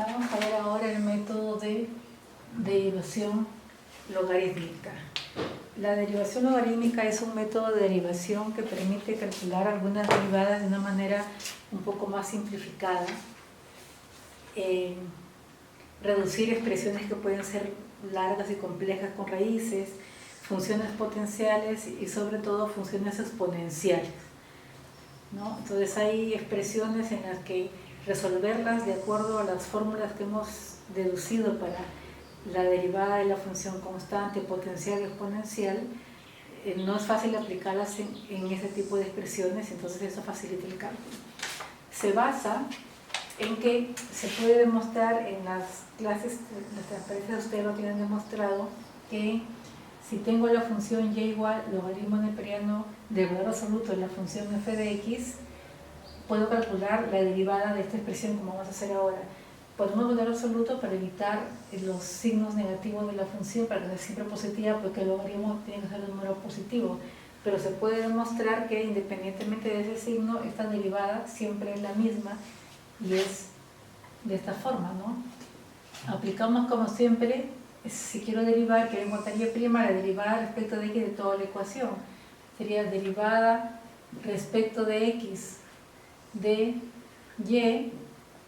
Vamos a ver ahora el método de derivación logarítmica. La derivación logarítmica es un método de derivación que permite calcular algunas derivadas de una manera un poco más simplificada, reducir expresiones que pueden ser largas y complejas con raíces, funciones potenciales y sobre todo funciones exponenciales, ¿no? Entonces hay expresiones en las que resolverlas de acuerdo a las fórmulas que hemos deducido para la derivada de la función constante, potencial y exponencial, no es fácil aplicarlas en ese tipo de expresiones, entonces eso facilita el cálculo. Se basa en que se puede demostrar en las clases, las transparencias ustedes lo tienen demostrado, que si tengo la función y igual logaritmo neperiano del valor absoluto de la función f de x, puedo calcular la derivada de esta expresión como vamos a hacer ahora. Ponemos valor absoluto para evitar los signos negativos de la función, para que sea siempre positiva, porque el logaritmo tiene que ser un número positivo. Pero se puede demostrar que independientemente de ese signo, esta derivada siempre es la misma y es de esta forma, ¿no? Aplicamos como siempre, si quiero derivar, quiero encontrar y', la derivada respecto de x de toda la ecuación. Sería derivada respecto de x de y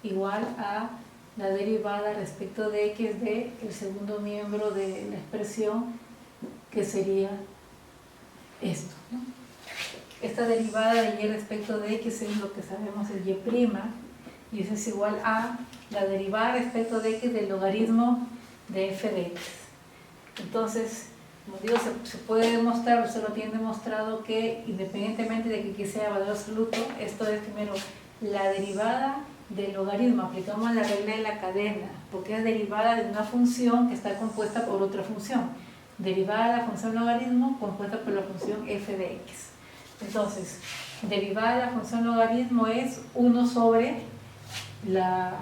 igual a la derivada respecto de x de el segundo miembro de la expresión, que sería esto, ¿no? Esta derivada de y respecto de x es lo que sabemos, el y eso es igual a la derivada respecto de x del logaritmo de f de x. Entonces, como digo, se puede demostrar, se lo tiene demostrado, que independientemente de que x sea valor absoluto, esto es primero la derivada del logaritmo, aplicamos la regla de la cadena, porque es derivada de una función que está compuesta por otra función. Derivada de la función logaritmo compuesta por la función f de x. Entonces, derivada de la función logaritmo es 1 sobre la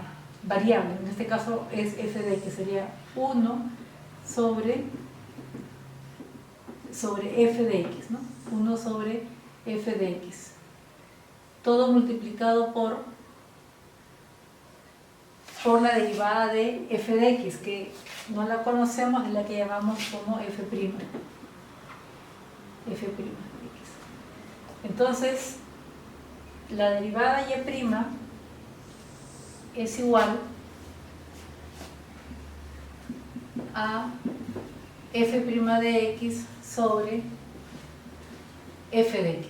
variable, en este caso es f de x, sería 1 sobre f de x, ¿no? 1 sobre f de x. Todo multiplicado por la derivada de f de x, que no la conocemos, es la que llamamos como f'. f' de x. Entonces, la derivada y' es igual a f' de x sobre f de x.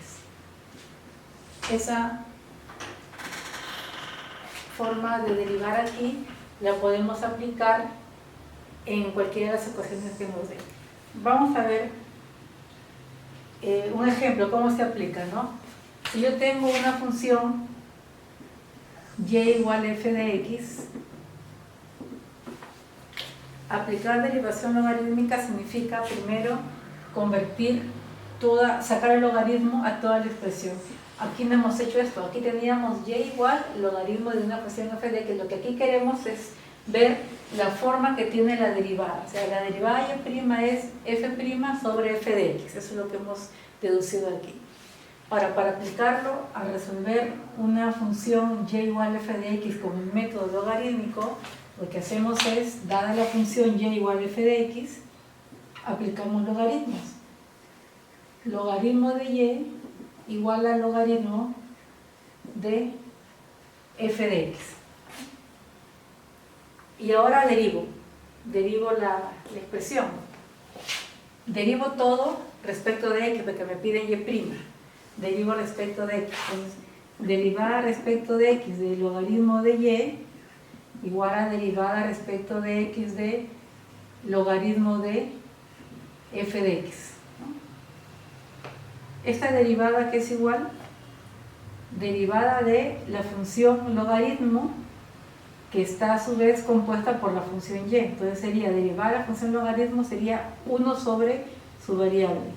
Esa forma de derivar aquí la podemos aplicar en cualquiera de las ecuaciones que nos den. Vamos a ver un ejemplo, cómo se aplica, ¿no? Si yo tengo una función y igual a f de x, aplicar derivación logarítmica significa primero sacar el logaritmo a toda la expresión. Aquí no hemos hecho esto, aquí teníamos y igual logaritmo de una función f de x. Lo que aquí queremos es ver la forma que tiene la derivada, o sea, la derivada y' es f' sobre f de x, eso es lo que hemos deducido aquí. Ahora, para aplicarlo a resolver una función y igual a f de x con el método logarítmico, lo que hacemos es, dada la función y igual a f de x, aplicamos logaritmos. Logaritmo de y igual al logaritmo de f de x. Y ahora derivo la expresión. Derivo todo respecto de x, porque me piden y'. Derivo respecto de x. Entonces, derivada respecto de x del logaritmo de y igual a derivada respecto de x de logaritmo de f de x. Esta derivada, que es igual, derivada de la función logaritmo, que está a su vez compuesta por la función y. Entonces sería, derivada de la función logaritmo sería 1 sobre su variable.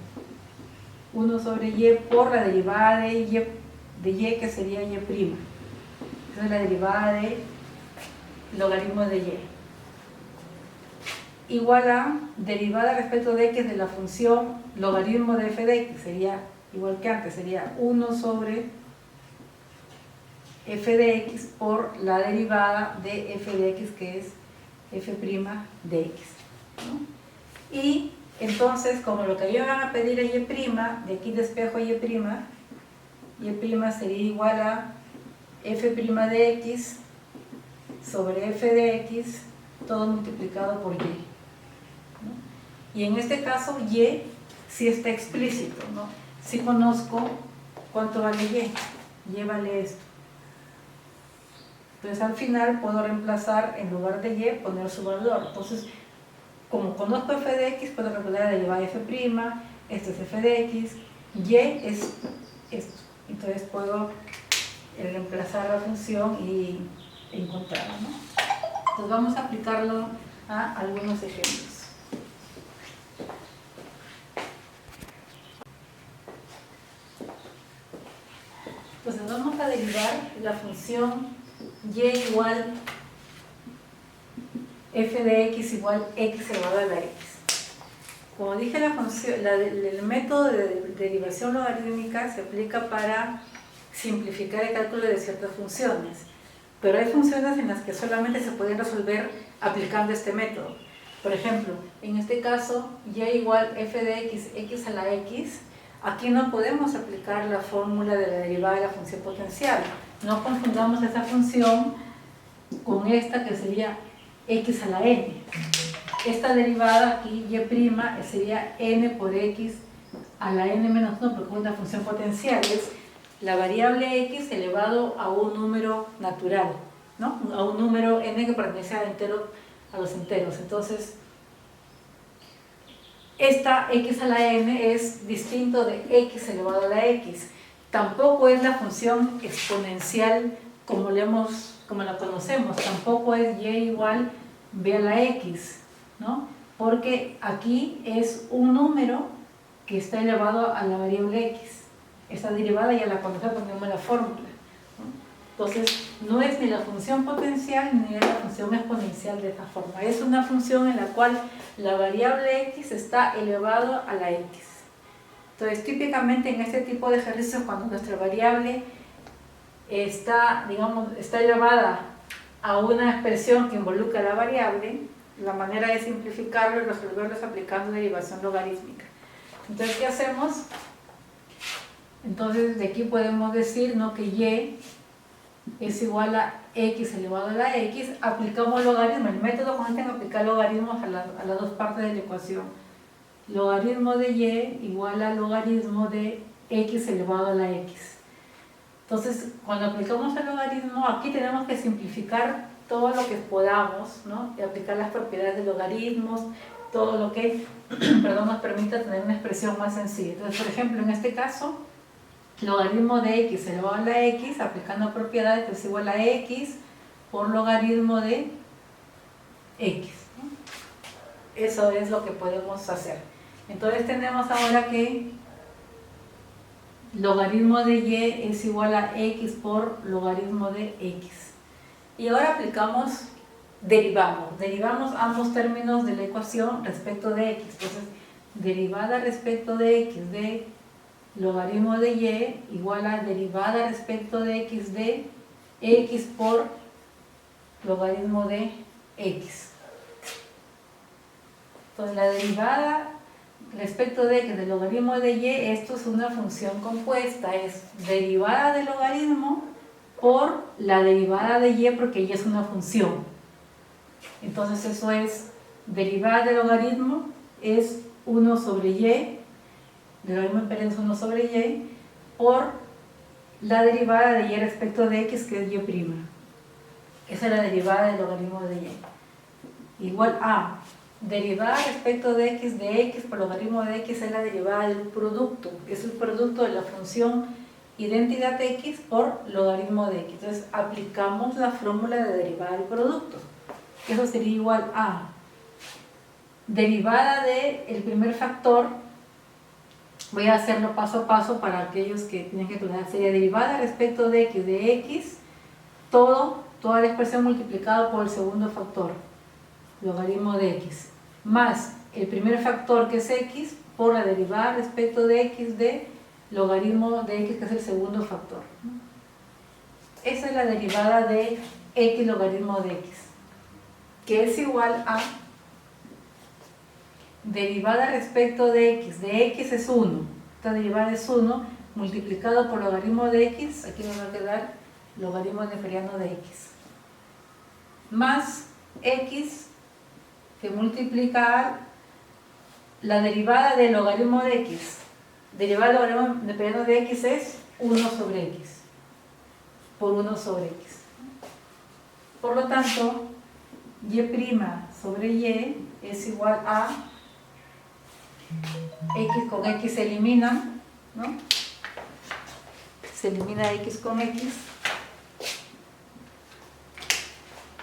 1 sobre y por la derivada de y, que sería y'. Esa es la derivada de logaritmo de y. Igual a derivada respecto de x de la función logaritmo de f de x, sería igual que antes, sería 1 sobre f de x por la derivada de f de x, que es f' de x, ¿no? Y entonces, como lo que me van a pedir es y', de aquí despejo y', y' sería igual a f' de x sobre f de x, todo multiplicado por y, ¿no? Y en este caso y sí está explícito, ¿no? Sí conozco cuánto vale y vale esto. Entonces al final puedo reemplazar, en lugar de y, poner su valor. Entonces, como conozco f de x, puedo calcular la derivada de f', esto es f de x, y es esto. Entonces puedo reemplazar la función y encontrarla, ¿no? Entonces vamos a aplicarlo a algunos ejemplos. Entonces vamos a derivar la función y igual f de x igual x elevado a la x. Como dije, el método de derivación logarítmica se aplica para simplificar el cálculo de ciertas funciones, pero hay funciones en las que solamente se pueden resolver aplicando este método. Por ejemplo, en este caso, y igual f de x, x a la x, aquí no podemos aplicar la fórmula de la derivada de la función potencial. No confundamos esa función con esta que sería x a la n. Esta derivada aquí, y' sería n por x a la n menos 1, porque es una función potencial, es la variable x elevado a un número natural, ¿no? A un número n que pertenece a los enteros. Entonces, esta x a la n es distinto de x elevado a la x. Tampoco es la función exponencial como la conocemos, tampoco es y igual b a la x, ¿no? Porque aquí es un número que está elevado a la variable x. Esta derivada ya la conocemos, ponemos la fórmula, ¿no? Entonces, no es ni la función potencial ni es la función exponencial de esta forma. Es una función en la cual la variable x está elevado a la x. Entonces, típicamente en este tipo de ejercicios, cuando nuestra variable está elevada a una expresión que involucra la variable, la manera de simplificarlo y resolverlo es aplicando derivación logarítmica. Entonces, ¿qué hacemos? Entonces, de aquí podemos decir, ¿no?, que y es igual a x elevado a la x. Aplicamos logaritmo. El método consiste en aplicar logaritmos a las dos partes de la ecuación. Logaritmo de y igual a logaritmo de x elevado a la x. Entonces, cuando aplicamos el logaritmo, aquí tenemos que simplificar todo lo que podamos, ¿no? Y aplicar las propiedades de logaritmos, todo lo que nos permita tener una expresión más sencilla. Entonces, por ejemplo, en este caso, logaritmo de x elevado a la x, aplicando propiedades, es igual a x por logaritmo de x, ¿no? Eso es lo que podemos hacer. Entonces tenemos ahora que logaritmo de y es igual a x por logaritmo de x. Y ahora derivamos ambos términos de la ecuación respecto de x. Entonces, derivada respecto de x de logaritmo de y igual a derivada respecto de x por logaritmo de x. Entonces, la derivada respecto de x del logaritmo de y, esto es una función compuesta, es derivada del logaritmo por la derivada de y, porque y es una función. Entonces eso es, derivada del logaritmo es 1 sobre y, el logaritmo imperial es 1 sobre y, por la derivada de y respecto de x, que es y'. Esa es la derivada del logaritmo de y. Igual a derivada respecto de x por logaritmo de x es la derivada del producto, es el producto de la función identidad x por logaritmo de x. Entonces aplicamos la fórmula de derivada del producto. Eso sería igual a derivada del primer factor. Voy a hacerlo paso a paso para aquellos que tienen que calcular. Sería derivada respecto de x, toda la expresión multiplicada por el segundo factor, logaritmo de x, más el primer factor, que es x, por la derivada respecto de x de logaritmo de x, que es el segundo factor. esa es la derivada de x logaritmo de x, que es igual a derivada respecto de x es 1, esta derivada es 1, multiplicado por logaritmo de x, aquí nos va a quedar logaritmo neperiano de x, más x que multiplica la derivada del logaritmo de x. Derivada del logaritmo neperiano de x es 1 sobre x, por 1 sobre x. Por lo tanto, y' sobre y es igual a x con x se eliminan, ¿no? Se elimina x con x.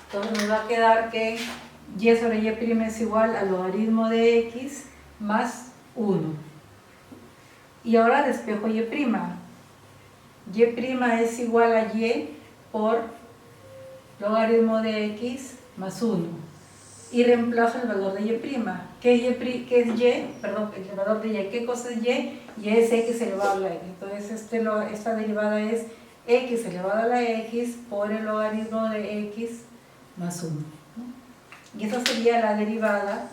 Entonces nos va a quedar que y sobre y' es igual al logaritmo de x más 1. Y ahora despejo y'. Y' es igual a y por logaritmo de x más 1. Y reemplazo el valor de y'. ¿Qué es y? Perdón, el valor de y. ¿Qué cosa es y? Y es x elevado a la x. Entonces esta derivada es x elevado a la x por el logaritmo de x más 1. Y esa sería la derivada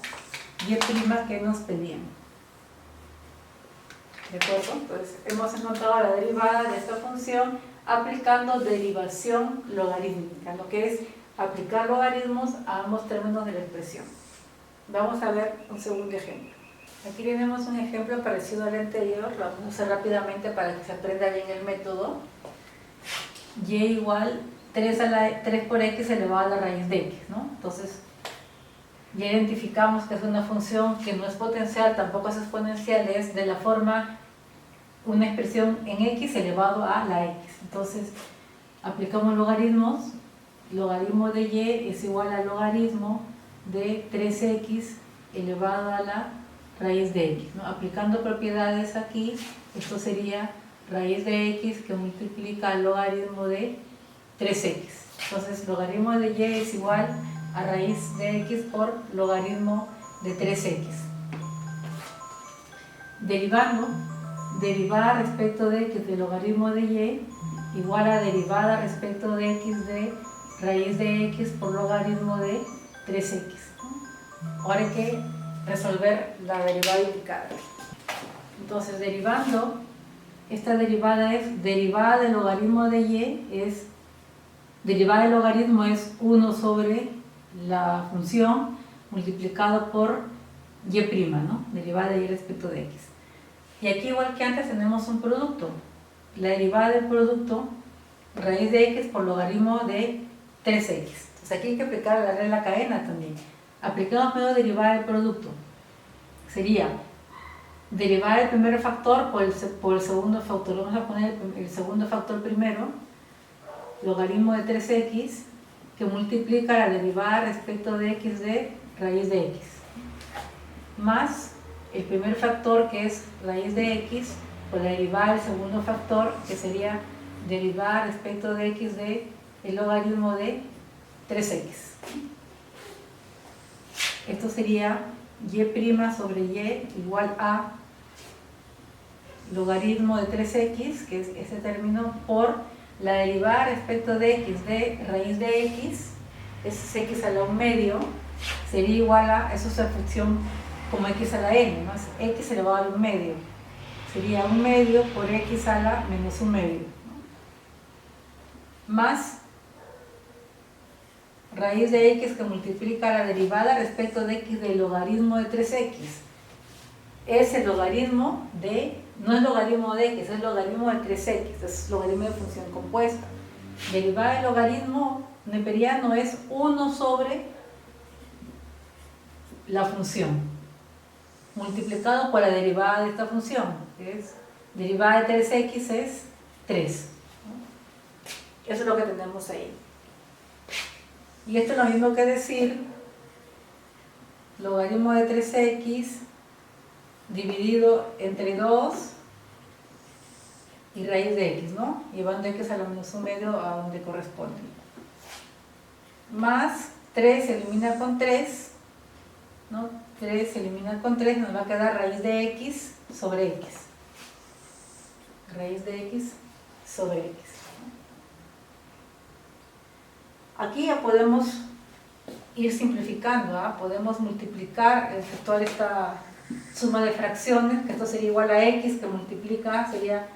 y' que nos pedían. ¿De acuerdo? Entonces hemos encontrado la derivada de esta función aplicando derivación logarítmica, lo que es aplicar logaritmos a ambos términos de la expresión. Vamos a ver un segundo ejemplo. Aquí tenemos un ejemplo parecido al anterior, lo vamos a hacer rápidamente para que se aprenda bien el método. Y igual 3 por x elevado a la raíz de x, ¿no? Entonces, ya identificamos que es una función que no es potencial, tampoco es exponencial, es de la forma una expresión en x elevado a la x. Entonces, aplicamos logaritmos. Logaritmo de y es igual al logaritmo de 3x elevado a la raíz de x, ¿no? Aplicando propiedades aquí, esto sería raíz de x que multiplica el logaritmo de 3x. Entonces, logaritmo de y es igual a raíz de x por logaritmo de 3x. Derivando, derivada respecto de x de logaritmo de y igual a derivada respecto de x de raíz de x por logaritmo de 3x. Ahora hay que resolver la derivada indicada. Entonces, derivando, esta derivada es derivada del logaritmo de y, derivada del logaritmo es 1 sobre la función multiplicado por y', ¿no? Derivada de y respecto de x. Y aquí, igual que antes, tenemos un producto. La derivada del producto, raíz de x por logaritmo de 3x. Entonces aquí hay que aplicar la regla cadena también. Aplicamos primero derivada del producto. Sería derivada del primer factor por el segundo factor. Vamos a poner el segundo factor primero, logaritmo de 3x, que multiplica la derivada respecto de x de raíz de x, más el primer factor, que es raíz de x, por la derivada del segundo factor, que sería derivada respecto de x de el logaritmo de 3x. Esto sería y' sobre y igual a logaritmo de 3x, que es ese término, por la derivada respecto de x de raíz de x, es x a la 1 medio, sería igual a, eso es la función como x a la n, ¿no? Es x elevado a 1 medio, sería 1 medio por x a la menos 1 medio, ¿no? Más raíz de x que multiplica la derivada respecto de x del logaritmo de 3x. Es el logaritmo de, no es logaritmo de x, es logaritmo de 3x, es logaritmo de función compuesta. Derivada del logaritmo neperiano es 1 sobre la función, multiplicado por la derivada de esta función, que es derivada de 3x es 3. Eso es lo que tenemos ahí. Y esto es lo mismo que decir logaritmo de 3x dividido entre 2 y raíz de x, ¿no? Llevando x a la menos 1 medio a donde corresponde. Más 3 se elimina con 3, ¿no? 3 se elimina con 3, nos va a quedar raíz de x sobre x. Raíz de x sobre x. Aquí ya podemos ir simplificando, ¿ah? Podemos multiplicar, efectuar esta suma de fracciones, que esto sería igual a x, que multiplica, sería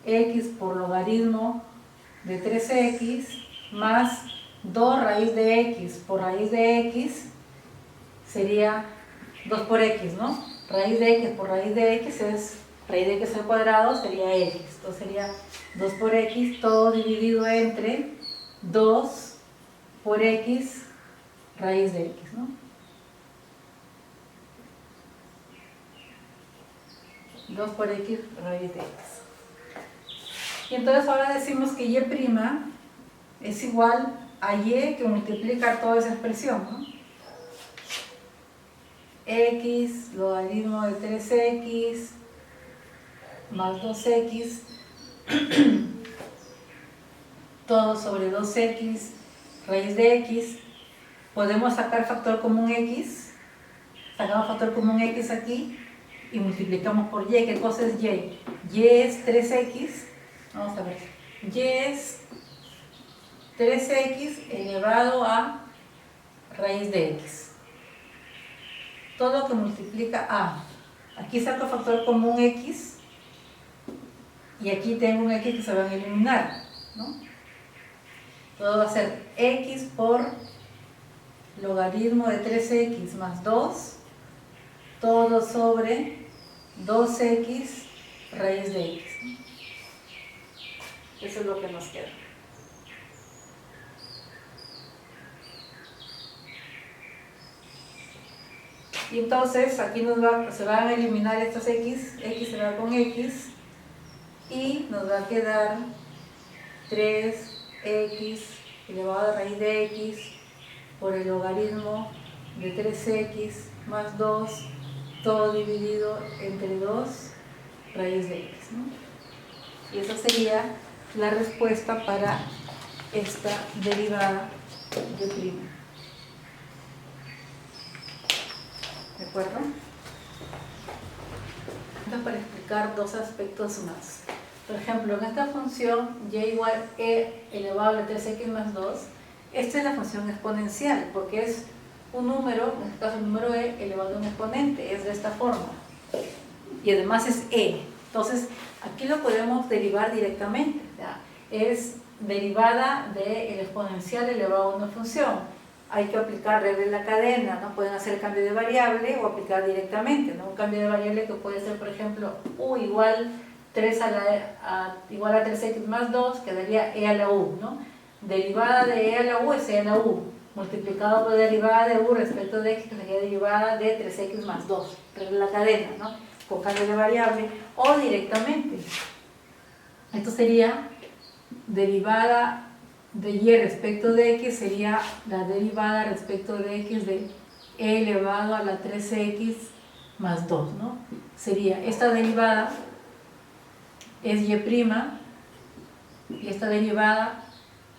x por logaritmo de 3x más 2 raíz de x por raíz de x, sería 2 por x, ¿no? Raíz de x por raíz de x es raíz de x al cuadrado, sería x. Entonces sería 2 por x, todo dividido entre 2 por x raíz de x, ¿no? 2 por x raíz de x. Y entonces ahora decimos que y' es igual a y que multiplica toda esa expresión, ¿no? X logaritmo de 3x más 2x todo sobre 2x raíz de x. Podemos sacar factor común x, sacamos factor común x aquí y multiplicamos por y. ¿Qué cosa es y? Y es 3x, vamos a ver, y es 3x elevado a raíz de x. Todo que multiplica a. Aquí saco factor común x y aquí tengo un x que se van a eliminar, ¿no? Todo va a ser x por logaritmo de 3x más 2, todo sobre 2x raíz de x. Eso es lo que nos queda. Y entonces aquí se van a eliminar estos x se va con x, y nos va a quedar 3x elevado a raíz de x por el logaritmo de 3x más 2, todo dividido entre 2 raíz de x, ¿no? Y esa sería la respuesta para esta derivada de prima. ¿De acuerdo? Esto para explicar dos aspectos más. Por ejemplo, en esta función y igual e elevado a 3x más 2, esta es la función exponencial, porque es un número, en este caso el número e elevado a un exponente, es de esta forma. Y además es e. Entonces, aquí lo podemos derivar directamente. ¿Ya? Es derivada del exponencial elevado a una función. Hay que aplicar regla de la cadena, ¿no? Pueden hacer cambio de variable o aplicar directamente, ¿no? Un cambio de variable que puede ser, por ejemplo, u igual 3 igual a 3x más 2, quedaría e a la u, ¿no? Derivada de e a la u es e a la u, multiplicado por derivada de u respecto de x, que sería derivada de 3x más 2, regla de la cadena, ¿no? Con cambio de variable, o directamente. Esto sería derivada de y respecto de x, sería la derivada respecto de x de e elevado a la 3x más 2, ¿no? Sería esta derivada es y', y esta derivada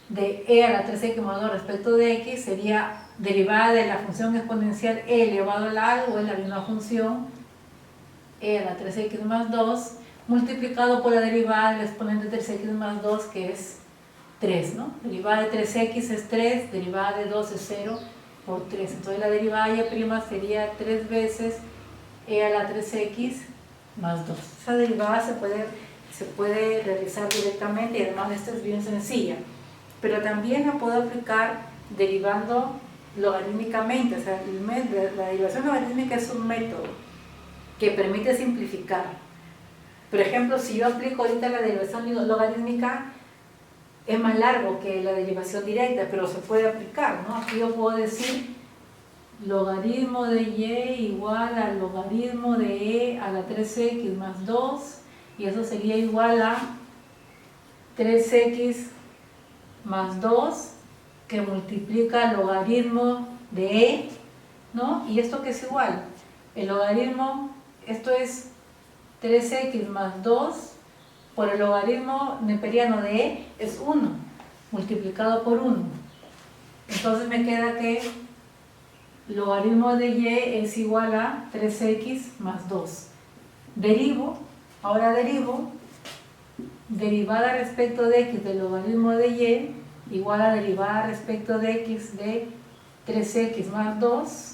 de e a la 3x más 2 respecto de x sería derivada de la función exponencial e elevado a la algo, es la misma función e a la 3x más 2 multiplicado por la derivada del exponente de 3x más 2, que es 3, ¿no? Derivada de 3x es 3, derivada de 2 es 0 por 3. Entonces la derivada y' sería 3 veces e a la 3x más 2. Esa derivada se puede realizar directamente, y además esta es bien sencilla. Pero también la puedo aplicar derivando logarítmicamente. O sea, la derivación logarítmica es un método que permite simplificar. Por ejemplo, si yo aplico ahorita la derivación logarítmica, es más largo que la derivación directa, pero se puede aplicar, ¿no? Aquí yo puedo decir logaritmo de y igual al logaritmo de e a la 3x más 2, y eso sería igual a 3x más 2, que multiplica el logaritmo de e, ¿no? ¿Y esto qué es igual? El logaritmo, esto es 3x más 2 por el logaritmo neperiano de e, es 1, multiplicado por 1. Entonces me queda que logaritmo de y es igual a 3x más 2. Ahora derivo derivada respecto de x del logaritmo de y, igual a derivada respecto de x de 3x más 2,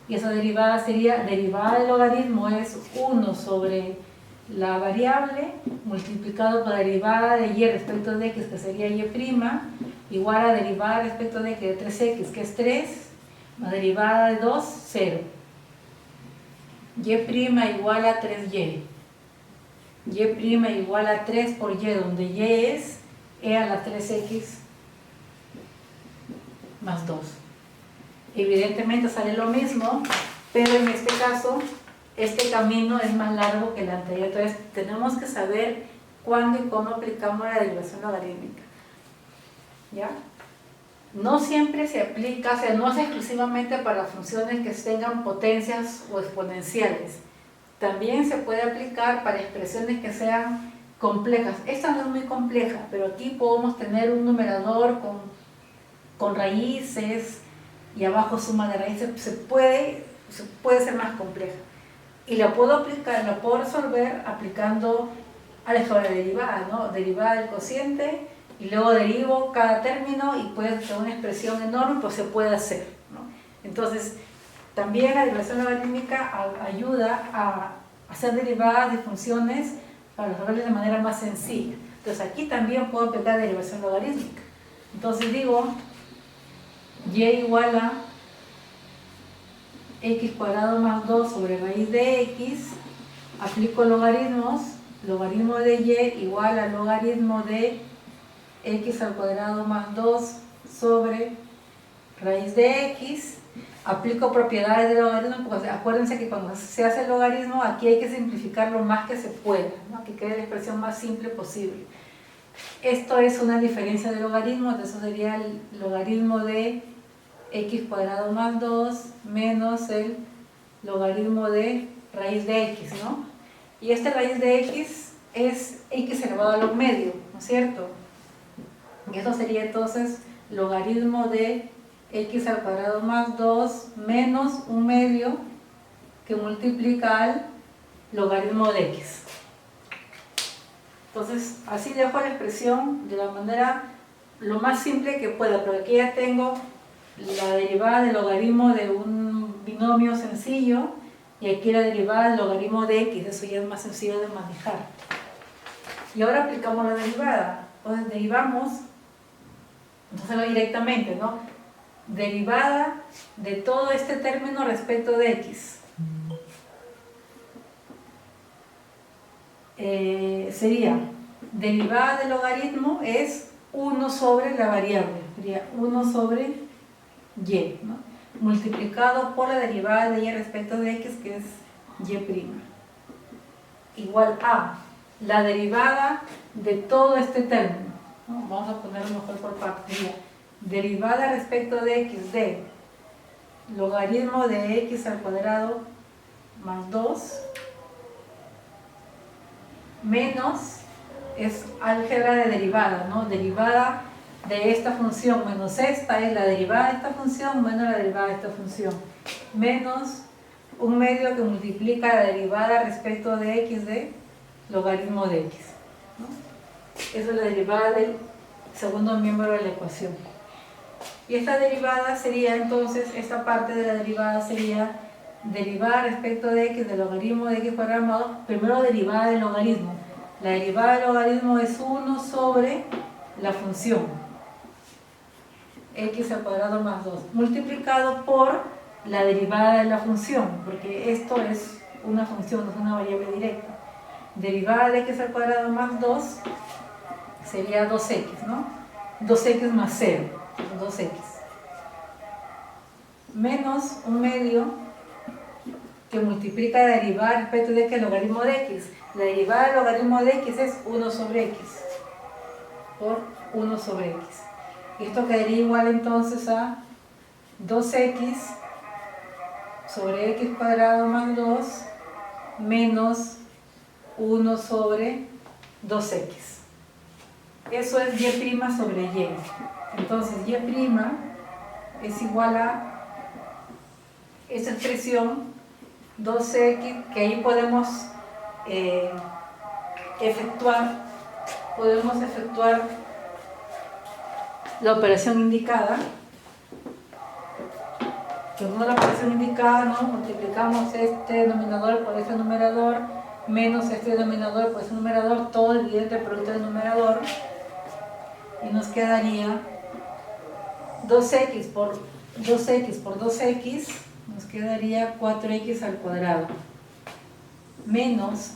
y esa derivada sería, derivada del logaritmo es 1 sobre la variable multiplicado por la derivada de y respecto de x, que sería y', igual a derivada respecto de x de 3x, que es 3, más derivada de 2, 0. Y' igual a 3y. Y' igual a 3 por y, donde y es e a la 3x más 2. Evidentemente sale lo mismo, pero en este caso este camino es más largo que el anterior. Entonces tenemos que saber cuándo y cómo aplicamos la derivación logarítmica. ¿Ya? No siempre se aplica, o sea, no es exclusivamente para funciones que tengan potencias o exponenciales. También se puede aplicar para expresiones que sean complejas. Esta no es muy compleja, pero aquí podemos tener un numerador con raíces y abajo suma de raíces. Se puede ser más compleja. Y la puedo aplicar, la puedo resolver aplicando álgebra derivada, ¿no? Derivada del cociente, y luego derivo cada término y puede ser una expresión enorme, pues se puede hacer, ¿no? Entonces, también la derivación logarítmica ayuda a hacer derivadas de funciones para resolverlas de manera más sencilla. Entonces, aquí también puedo aplicar derivación logarítmica. Entonces digo, y igual a x cuadrado más 2 sobre raíz de x, aplico logaritmos, logaritmo de y igual a logaritmo de x al cuadrado más 2 sobre raíz de x, aplico propiedades de logaritmo, porque acuérdense que cuando se hace el logaritmo aquí hay que simplificar lo más que se pueda, ¿no? Que quede la expresión más simple posible. Esto es una diferencia de logaritmo, entonces sería el logaritmo de x cuadrado más 2 menos el logaritmo de raíz de x, ¿no? Y este raíz de x es x elevado a log medio, ¿no es cierto? Y esto sería entonces logaritmo de x al cuadrado más 2 menos un medio que multiplica al logaritmo de x. Entonces, así dejo la expresión de la manera lo más simple que pueda, pero aquí ya tengo la derivada del logaritmo de un binomio sencillo y aquí la derivada del logaritmo de x, eso ya es más sencillo de manejar. Y ahora aplicamos la derivada, entonces derivamos, entonces directamente, ¿no? Derivada de todo este término respecto de x. Sería, derivada del logaritmo es 1 sobre la variable, sería 1 sobre y, ¿no? Multiplicado por la derivada de y respecto de x, que es y', igual a la derivada de todo este término, ¿no? Vamos a ponerlo mejor por partes. Derivada respecto de x de logaritmo de x al cuadrado más 2 menos, es álgebra de derivada, ¿no? Derivada de esta función menos esta es la derivada de esta función menos la derivada de esta función, menos un medio que multiplica la derivada respecto de x de logaritmo de x, ¿no? Esa es la derivada del segundo miembro de la ecuación. Y esta derivada sería entonces, esta parte de la derivada sería derivada respecto de x del logaritmo de x cuadrado más 2, primero derivada del logaritmo. La derivada del logaritmo es 1 sobre la función x al cuadrado más 2, multiplicado por la derivada de la función, porque esto es una función, no es una variable directa. Derivada de x al cuadrado más 2 sería 2x, ¿no? 2x más 0, 2x. Menos un medio que multiplica la derivada respecto de x el logaritmo de x. La derivada del logaritmo de x es 1 sobre x por 1 sobre x. Y esto quedaría igual entonces a 2x sobre x cuadrado más 2 menos 1 sobre 2x. Eso es y' sobre y. Entonces y' es igual a esta expresión 2x, que ahí podemos efectuar la operación indicada. Según la operación indicada, ¿no? Multiplicamos este denominador por este numerador, menos este denominador por este numerador, todo dividido entre el producto del numerador, y nos quedaría 2x por 2x, nos quedaría 4x al cuadrado, menos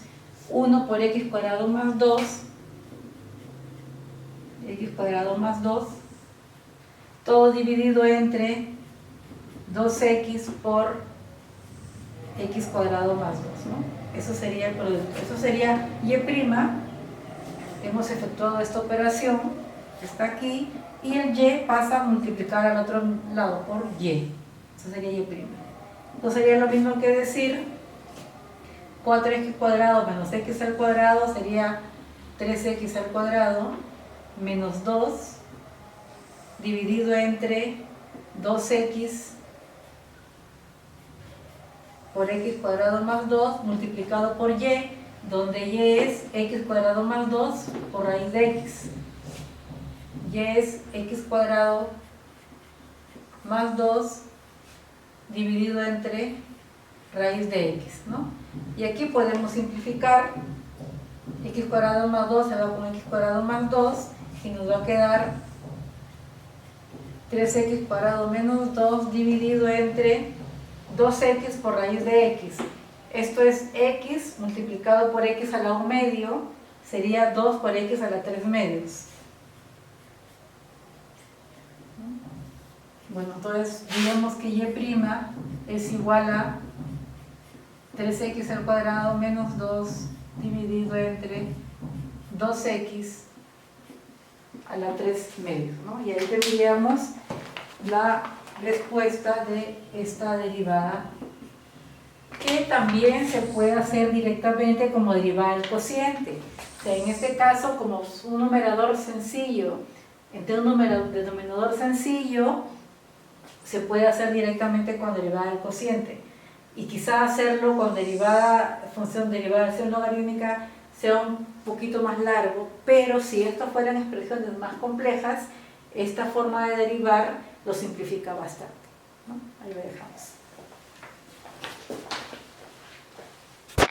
1 por x cuadrado más 2, x cuadrado más 2, todo dividido entre 2x por x cuadrado más 2, ¿no? Eso sería el producto. Eso sería y'. Hemos efectuado esta operación, está aquí, y el y pasa a multiplicar al otro lado por y. Eso sería y'. Entonces sería lo mismo que decir 4x cuadrado menos x al cuadrado sería 3x al cuadrado menos 2 dividido entre 2x por x cuadrado más 2 multiplicado por y, donde y es x cuadrado más 2 por raíz de x. Y es x cuadrado más 2 dividido entre raíz de x, ¿no? Y aquí podemos simplificar. X cuadrado más 2 se va con x cuadrado más 2 y nos va a quedar 3x cuadrado menos 2 dividido entre 2x por raíz de x. Esto es x multiplicado por x a la 1 medio, sería 2 por x a la 3 medios. Bueno, entonces digamos que y' es igual a 3x al cuadrado menos 2 dividido entre 2x a la 3 medios, ¿no? Y ahí tendríamos la respuesta de esta derivada, que también se puede hacer directamente como derivada del cociente. O sea, en este caso, como es un numerador sencillo, entre un denominador sencillo, se puede hacer directamente con derivada del cociente. Y quizá hacerlo con función derivada de acción logarítmica sea un poquito más largo, pero si estas fueran expresiones más complejas, esta forma de derivar lo simplifica bastante, ¿no? Ahí lo dejamos.